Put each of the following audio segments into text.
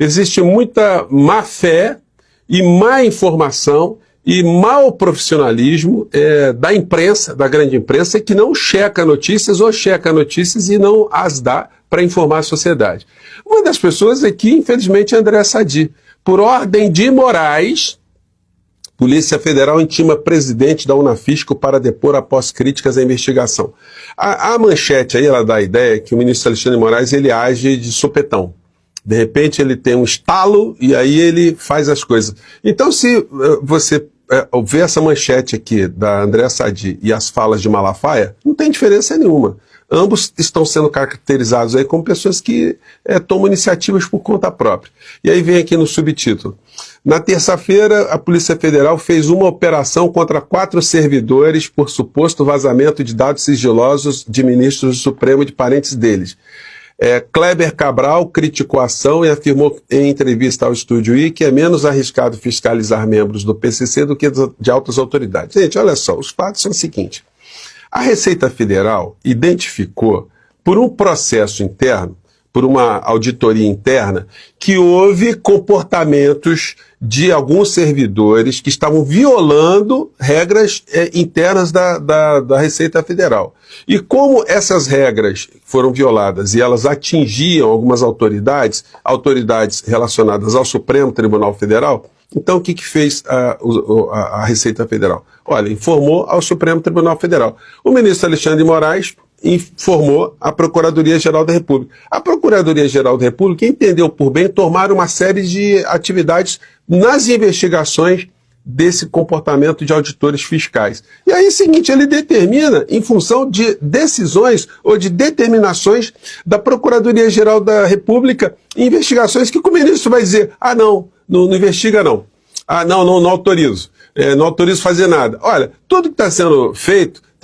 Existe muita má fé e má informação e mau profissionalismo da imprensa, da grande imprensa, que não checa notícias ou checa notícias e não as dá para informar a sociedade. Uma das pessoas aqui, infelizmente, é André Sadi. Por ordem de Moraes, Polícia Federal intima presidente da Unafisco para depor após críticas à investigação. A manchete aí, ela dá a ideia que o ministro Alexandre de Moraes, ele age de sopetão. De repente ele tem um estalo e aí ele faz as coisas. Então, se você ver essa manchete aqui da André Sadi e as falas de Malafaia, não tem diferença nenhuma. Ambos estão sendo caracterizados aí como pessoas que tomam iniciativas por conta própria. E aí vem aqui no subtítulo. Na terça-feira, a Polícia Federal fez uma operação contra 4 servidores por suposto vazamento de dados sigilosos de ministros do Supremo e de parentes deles. Kleber Cabral criticou a ação e afirmou em entrevista ao Estúdio I que é menos arriscado fiscalizar membros do PCC do que de altas autoridades. Gente, olha só, os fatos são o seguinte. A Receita Federal identificou, por um processo interno, por uma auditoria interna, que houve comportamentos de alguns servidores que estavam violando regras internas da Receita Federal. E como essas regras foram violadas e elas atingiam algumas autoridades relacionadas ao Supremo Tribunal Federal, então o que fez a Receita Federal? Olha, informou ao Supremo Tribunal Federal. O ministro Alexandre de Moraes informou a Procuradoria-Geral da República. A Procuradoria-Geral da República entendeu por bem tomar uma série de atividades nas investigações desse comportamento de auditores fiscais. E aí é o seguinte, ele determina em função de decisões ou de determinações da Procuradoria-Geral da República, investigações que o ministro vai dizer, não investiga não. Não autorizo. Não autorizo fazer nada. Olha, tudo que está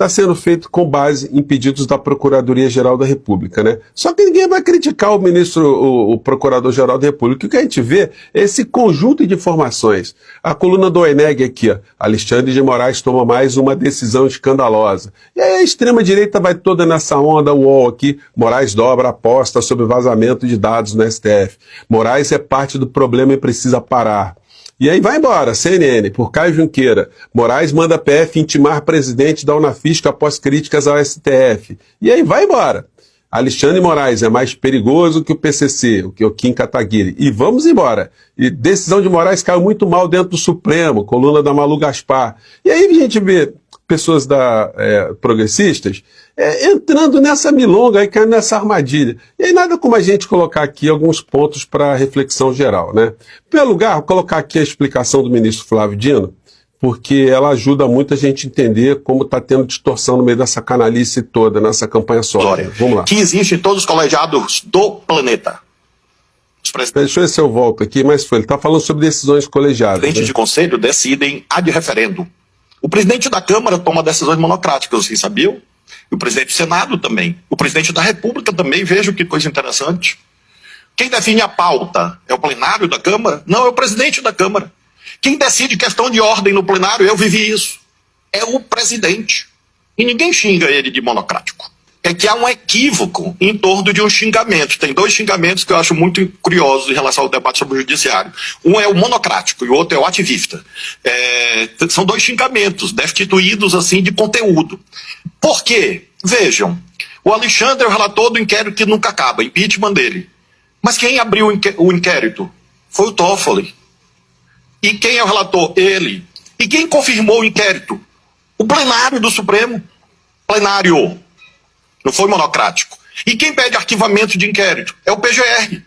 sendo feito com base em pedidos da Procuradoria-Geral da República, né? Só que ninguém vai criticar o Procurador-Geral da República. O que a gente vê é esse conjunto de informações. A coluna do OENEG aqui, ó, Alexandre de Moraes toma mais uma decisão escandalosa. E aí a extrema-direita vai toda nessa onda, o UOL aqui, Moraes dobra a aposta sobre vazamento de dados no STF. Moraes é parte do problema e precisa parar. E aí vai embora, CNN, por Caio Junqueira. Moraes manda a PF intimar presidente da Unafisco após críticas ao STF. E aí vai embora. Alexandre de Moraes é mais perigoso que o PCC, o que o Kim Kataguiri. E vamos embora. E decisão de Moraes caiu muito mal dentro do Supremo, coluna da Malu Gaspar. E aí a gente vê pessoas progressistas entrando nessa milonga, caindo nessa armadilha. E aí nada como a gente colocar aqui alguns pontos para reflexão geral, né? Em primeiro lugar, vou colocar aqui a explicação do ministro Flávio Dino, porque ela ajuda muito a gente entender como está tendo distorção no meio dessa canalice toda, nessa campanha sólida. Vamos lá. Que existe em todos os colegiados do planeta. Deixa eu ver se eu volto aqui, mas ele está falando sobre decisões colegiadas. Os presidentes de conselho decidem ad referendo. O presidente da Câmara toma decisões monocráticas, vocês sabiam? E o presidente do Senado também. O presidente da República também, vejam que coisa interessante. Quem define a pauta é o plenário da Câmara? Não, é o presidente da Câmara. Quem decide questão de ordem no plenário, eu vivi isso, é o presidente. E ninguém xinga ele de monocrático. É que há um equívoco em torno de um xingamento. Tem 2 xingamentos que eu acho muito curiosos em relação ao debate sobre o judiciário. Um é o monocrático e o outro é o ativista. São 2 xingamentos destituídos assim de conteúdo. Por quê? Vejam, o Alexandre é o relator do inquérito que nunca acaba, impeachment dele. Mas quem abriu o inquérito foi o Toffoli. E quem é o relator? Ele. E quem confirmou o inquérito? O plenário do Supremo. Plenário. Não foi monocrático. E quem pede arquivamento de inquérito? É o PGR.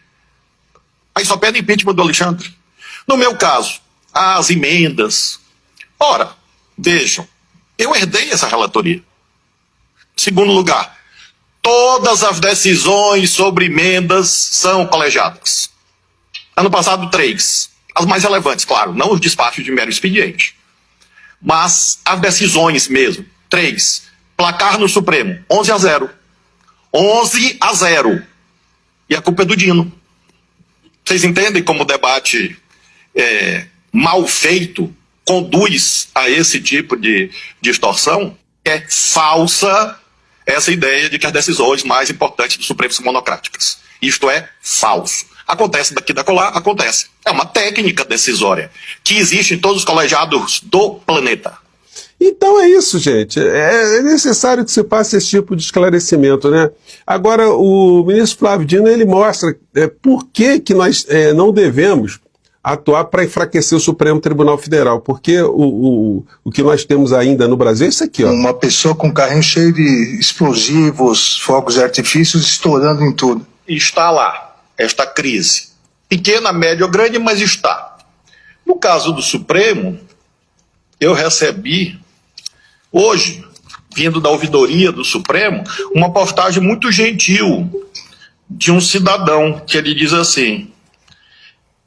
Aí só pede impeachment do Alexandre. No meu caso, as emendas. Ora, vejam, eu herdei essa relatoria. Segundo lugar, todas as decisões sobre emendas são colegiadas. Ano passado, 3. As mais relevantes, claro, não os despachos de mero expediente. Mas as decisões mesmo, 3. Placar no Supremo, 11-0. 11-0. E a culpa é do Dino. Vocês entendem como o debate mal feito conduz a esse tipo de distorção? É falsa essa ideia de que as decisões mais importantes do Supremo são monocráticas. Isto é falso. Acontece daqui da colar, acontece. É uma técnica decisória que existe em todos os colegiados do planeta. Então é isso, gente. É necessário que se passe esse tipo de esclarecimento, né? Agora, o ministro Flávio Dino, ele mostra por que nós não devemos atuar para enfraquecer o Supremo Tribunal Federal, porque o que nós temos ainda no Brasil é isso aqui, ó. Uma pessoa com um carrinho cheio de explosivos, fogos de artifícios, estourando em tudo. Está lá, esta crise. Pequena, média ou grande, mas está. No caso do Supremo, eu recebi, hoje, vindo da ouvidoria do Supremo, uma postagem muito gentil de um cidadão, que ele diz assim: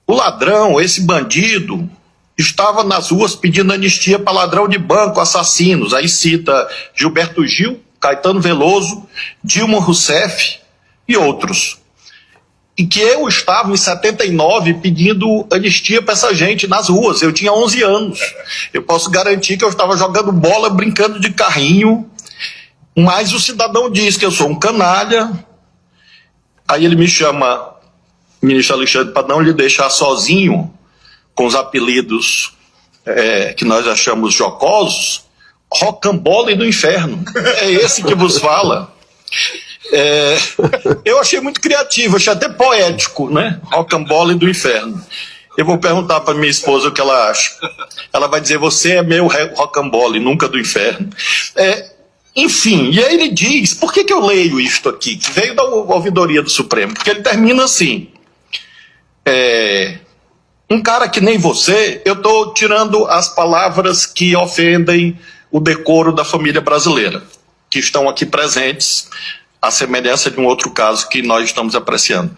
o ladrão, esse bandido, estava nas ruas pedindo anistia para ladrão de banco, assassinos. Aí cita Gilberto Gil, Caetano Veloso, Dilma Rousseff e outros. E que eu estava em 79 pedindo anistia para essa gente nas ruas. Eu tinha 11 anos. Eu posso garantir que eu estava jogando bola, brincando de carrinho. Mas o cidadão diz que eu sou um canalha. Aí ele me chama, ministro Alexandre, para não lhe deixar sozinho com os apelidos que nós achamos jocosos, rocambole do inferno. É esse que vos fala. Eu achei muito criativo, achei até poético, né? Rocambole do inferno. Eu vou perguntar para minha esposa o que ela acha. Ela vai dizer: você é meu rocambole, nunca do inferno. Enfim, e aí ele diz, por que eu leio isto aqui, que veio da ouvidoria do Supremo? Porque ele termina assim: um cara que nem você, eu estou tirando as palavras que ofendem o decoro da família brasileira, que estão aqui presentes, à semelhança de um outro caso que nós estamos apreciando.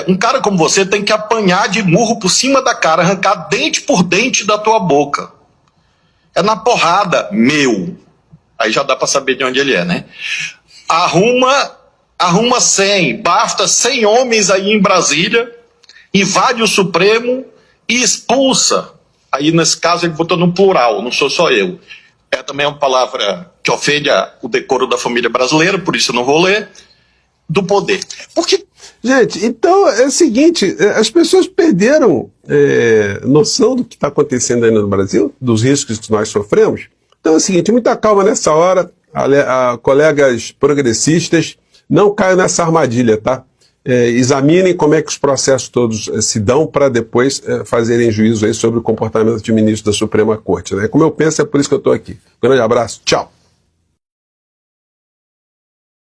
Um cara como você tem que apanhar de murro por cima da cara, arrancar dente por dente da tua boca. É na porrada, meu. Aí já dá para saber de onde ele é, né? Arruma 100, basta 100 homens aí em Brasília, invade o Supremo e expulsa. Aí nesse caso ele botou no plural, não sou só eu. É também uma palavra que ofende o decoro da família brasileira, por isso eu não vou ler, do poder. Porque... Gente, então é o seguinte, as pessoas perderam noção do que está acontecendo ainda no Brasil, dos riscos que nós sofremos. Então é o seguinte, muita calma nessa hora, colegas progressistas, não caiam nessa armadilha, tá? Examinem como é que os processos todos se dão para depois fazerem juízo aí sobre o comportamento de ministro da Suprema Corte, né? Como eu penso, é por isso que eu estou aqui. Um grande abraço, tchau!